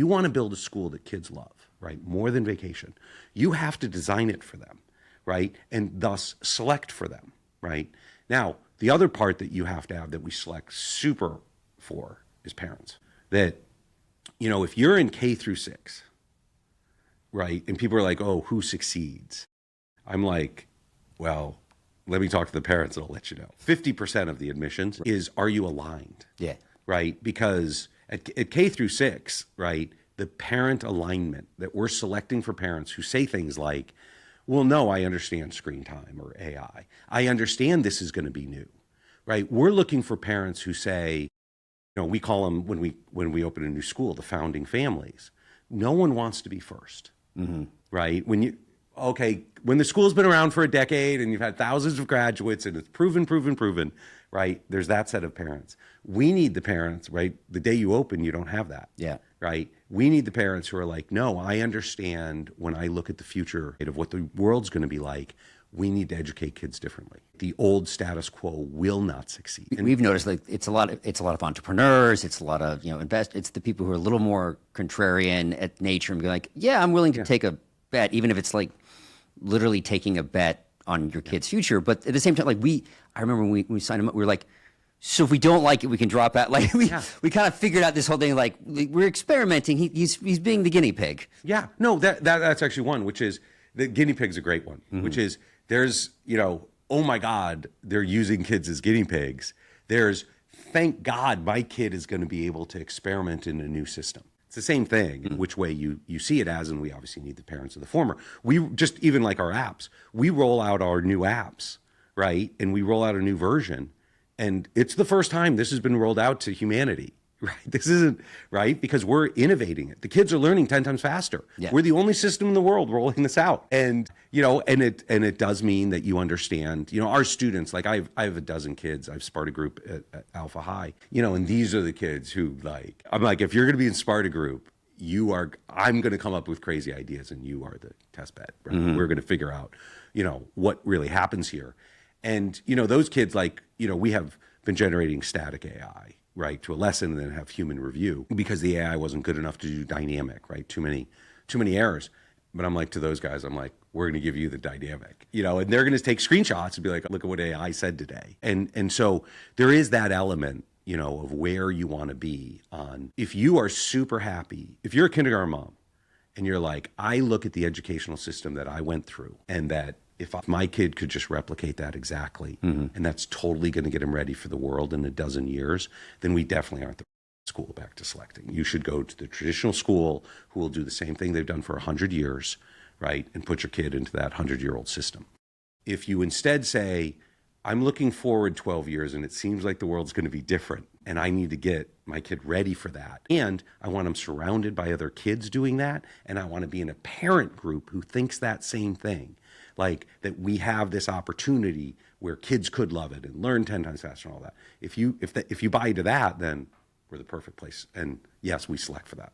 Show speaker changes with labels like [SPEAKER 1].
[SPEAKER 1] You want to build a school that kids love, right? More than vacation. You have to design it for them, right? And thus select for them, right? Now, the other part that you have to have that we select super for is parents. That, if you're in K through 6, right? And people are like, oh, who succeeds? I'm like, well, let me talk to the parents and I'll let you know. 50% of the admissions is, are you aligned?
[SPEAKER 2] Yeah.
[SPEAKER 1] Right? Because at K through 6, right, the parent alignment that we're selecting for parents who say things like, well, no, I understand screen time or AI. I understand this is going to be new, right? We're looking for parents who say, we call them, when we open a new school, the founding families. No one wants to be first, right? When the school's been around for a decade and you've had thousands of graduates and it's proven, right? There's that set of parents. We need the parents, right? The day you open, you don't have that.
[SPEAKER 2] Yeah.
[SPEAKER 1] Right? We need the parents who are like, no, I understand when I look at the future of what the world's going to be like, we need to educate kids differently. The old status quo will not succeed. And
[SPEAKER 2] we've noticed it's a lot of entrepreneurs. It's a lot of, it's the people who are a little more contrarian at nature and be like, yeah, I'm willing to take a bet, even if it's like literally taking a bet on your kid's future. But at the same time, I remember when we signed him up, we were like, so if we don't like it, we can drop out. We kind of figured out this whole thing. Like, we're experimenting. He's being the guinea pig.
[SPEAKER 1] Yeah, no, that's actually one, which is the guinea pig's a great one, which is there's, oh my God, they're using kids as guinea pigs. There's, thank God my kid is going to be able to experiment in a new system. It's the same thing, which way you see it as, and we obviously need the parents of the former. We just, even like our apps, we roll out our new apps, right? And we roll out a new version. And it's the first time this has been rolled out to humanity, right? This isn't, right? Because we're innovating it. The kids are learning 10 times faster. Yeah. We're the only system in the world rolling this out. And, and it does mean that you understand, our students, like I have a dozen kids. I've Sparta group at Alpha High, and these are the kids who I'm like, if you're going to be in Sparta group, I'm going to come up with crazy ideas and you are the test bed, right? We're going to figure out, what really happens here. And, those kids, we have been generating static AI, right, to a lesson and then have human review because the AI wasn't good enough to do dynamic, right? Too many errors. But I'm like, to those guys, I'm like, we're going to give you the dynamic, and they're going to take screenshots and be like, look at what AI said today. And so there is that element, of where you want to be on. If you are super happy, if you're a kindergarten mom and you're like, I look at the educational system that I went through and that if my kid could just replicate that exactly, and that's totally going to get him ready for the world in a dozen years, then we definitely aren't the school back to selecting. You should go to the traditional school who will do the same thing they've done for 100 years, right, and put your kid into that 100-year-old system. If you instead say, I'm looking forward 12 years and it seems like the world's going to be different and I need to get my kid ready for that, and I want him surrounded by other kids doing that, and I want to be in a parent group who thinks that same thing, like that we have this opportunity where kids could love it and learn 10 times faster and all that. If you buy into that, then we're the perfect place. And yes, we select for that.